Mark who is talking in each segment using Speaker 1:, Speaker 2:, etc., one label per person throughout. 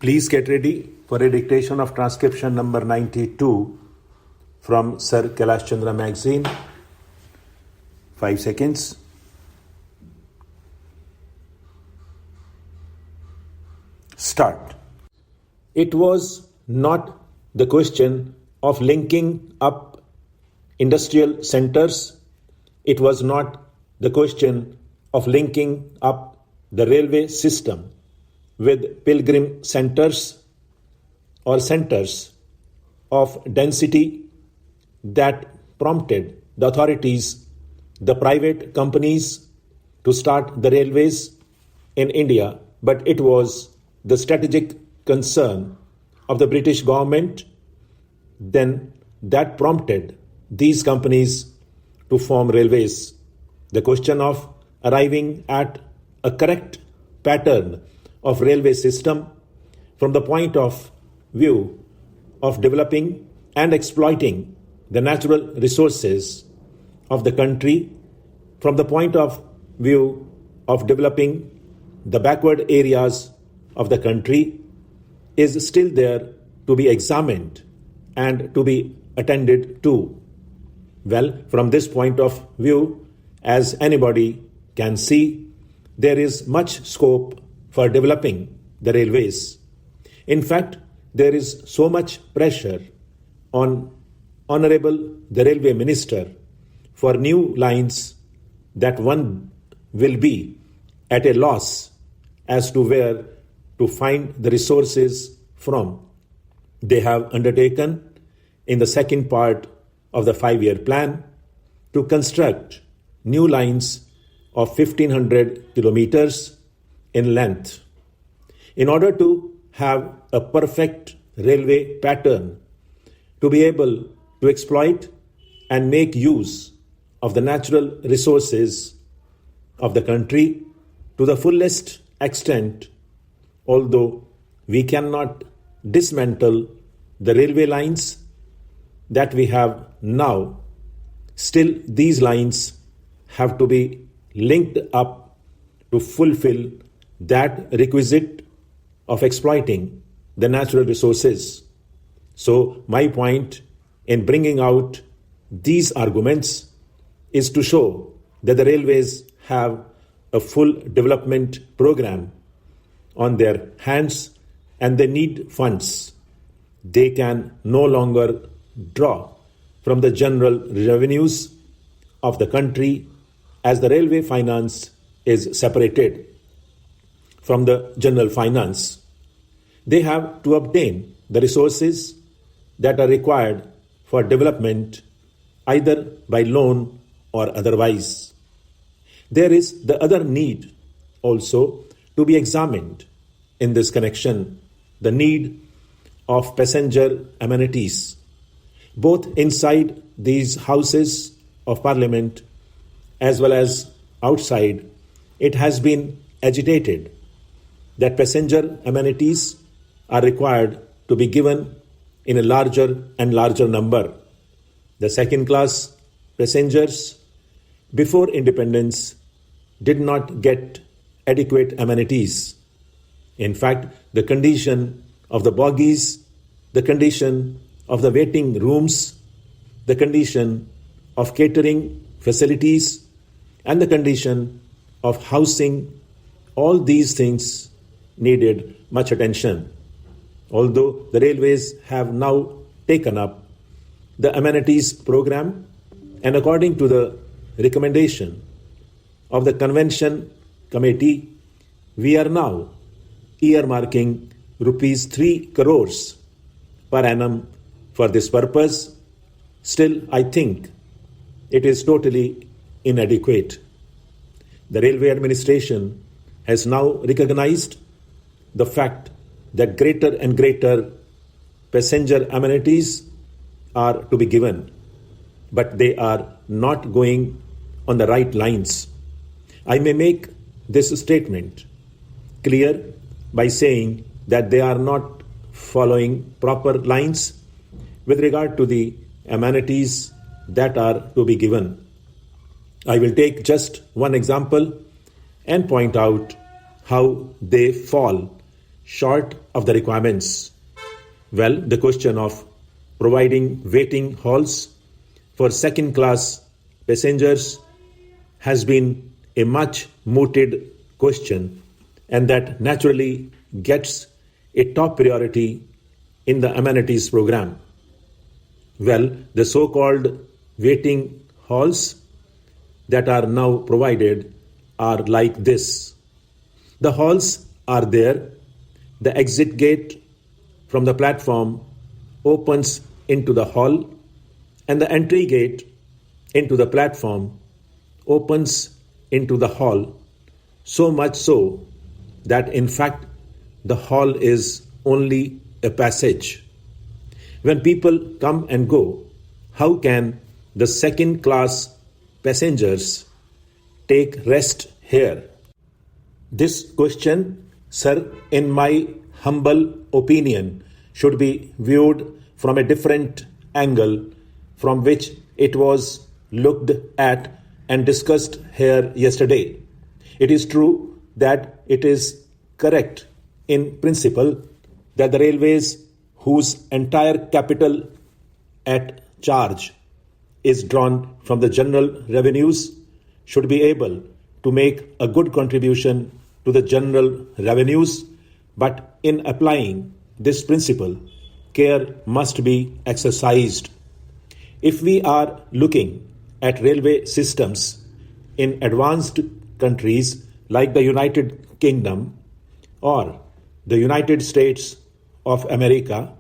Speaker 1: Please get ready for a dictation of transcription number 92 from Sir Kailash Chandra magazine. 5 seconds. Start. It was not the question of linking up industrial centers. It was not the question of linking up the railway system with pilgrim centers or centers of density that prompted the authorities, the private companies, to start the railways in India, but it was the strategic concern of the British government then that prompted these companies to form railways. The question of arriving at a correct pattern of railway system from the point of view of developing and exploiting the natural resources of the country, from the point of view of developing the backward areas of the country, is still there to be examined and to be attended to. Well, from this point of view, as anybody can see, there is much scope for developing the railways. In fact, there is so much pressure on Honorable the Railway Minister for new lines that one will be at a loss as to where to find the resources from. They have undertaken in the second part of the 5-year plan to construct new lines of 1500 kilometers in length. In order to have a perfect railway pattern, to be able to exploit and make use of the natural resources of the country to the fullest extent, although we cannot dismantle the railway lines that we have now, still these lines have to be linked up to fulfill that requisite of exploiting the natural resources. So my point in bringing out these arguments is to show that the railways have a full development program on their hands and they need funds. They can no longer draw from the general revenues of the country, as the railway finance is separated from the general finance. They have to obtain the resources that are required for development either by loan or otherwise. There is the other need also to be examined in this connection, the need of passenger amenities. Both inside these houses of parliament as well as outside, it has been agitated that passenger amenities are required to be given in a larger and larger number. The second class passengers before independence did not get adequate amenities. In fact, the condition of the bogies, the condition of the waiting rooms, the condition of catering facilities, and the condition of housing, all these things needed much attention. Although the railways have now taken up the amenities program, and according to the recommendation of the Convention Committee, we are now earmarking rupees 3 crores per annum for this purpose. Still, I think it is totally inadequate. The railway administration has now recognized the fact that greater and greater passenger amenities are to be given, but they are not going on the right lines. I may make this statement clear by saying that they are not following proper lines with regard to the amenities that are to be given. I will take just one example and point out how they fall short of the requirements? Well, the question of providing waiting halls for second-class passengers has been a much mooted question, and that naturally gets a top priority in the amenities program. Well, the so-called waiting halls that are now provided are like this. The halls are there. The exit gate from the platform opens into the hall, and the entry gate into the platform opens into the hall, so much so that in fact the hall is only a passage. When people come and go, how can the second class passengers take rest here? This question, sir, in my humble opinion, should be viewed from a different angle from which it was looked at and discussed here yesterday. It is true that it is correct in principle that the railways, whose entire capital at charge is drawn from the general revenues, should be able to make a good contribution to the general revenues, but in applying this principle, care must be exercised. If we are looking at railway systems in advanced countries like the United Kingdom or the United States of America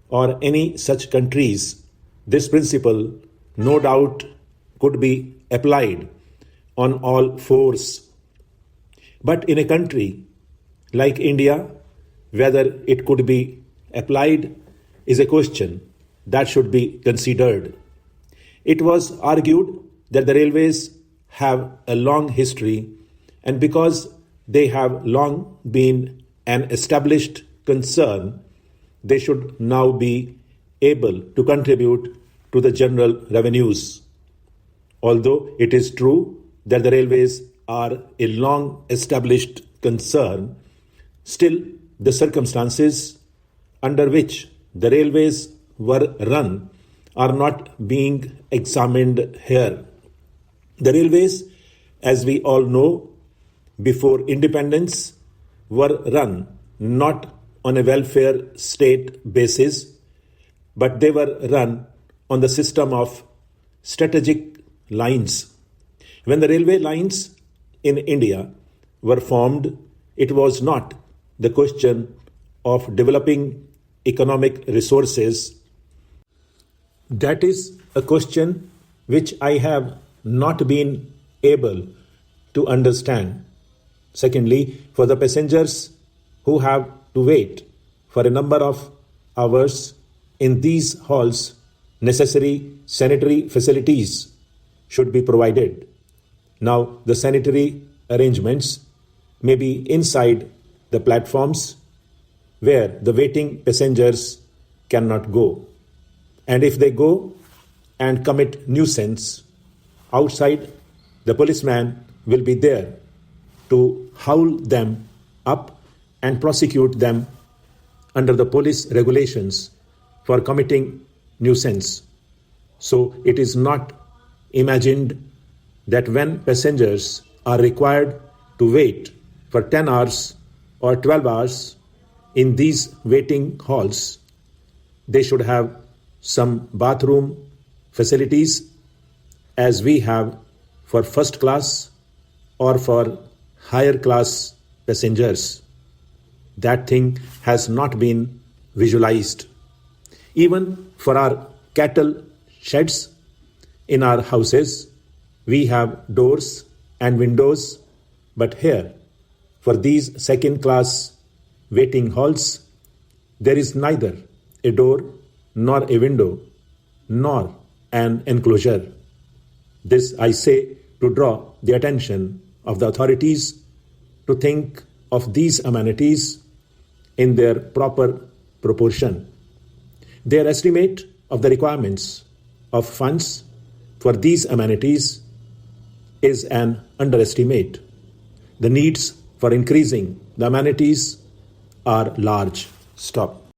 Speaker 1: or any such countries, this principle no doubt could be applied on all fours. But in a country like India, whether it could be applied is a question that should be considered. It was argued that the railways have a long history, and because they have long been an established concern, they should now be able to contribute to the general revenues. Although it is true that the railways are a long established concern, still the circumstances under which the railways were run are not being examined here. The railways, as we all know, before independence were run not on a welfare state basis, but they were run on the system of strategic lines. When the railway lines in India were formed, it was not the question of developing economic resources. That is a question which I have not been able to understand. Secondly, for the passengers who have to wait for a number of hours in these halls, necessary sanitary facilities should be provided. Now, the sanitary arrangements may be inside the platforms where the waiting passengers cannot go. And if they go and commit nuisance outside, the policeman will be there to howl them up and prosecute them under the police regulations for committing nuisance. So it is not imagined that when passengers are required to wait for 10 hours or 12 hours in these waiting halls, they should have some bathroom facilities as we have for first class or for higher class passengers. That thing has not been visualized. Even for our cattle sheds in our houses, we have doors and windows, but here, for these second class waiting halls, there is neither a door nor a window nor an enclosure. This I say to draw the attention of the authorities to think of these amenities in their proper proportion. Their estimate of the requirements of funds for these amenities is an underestimate. The needs for increasing the amenities are large. Stop.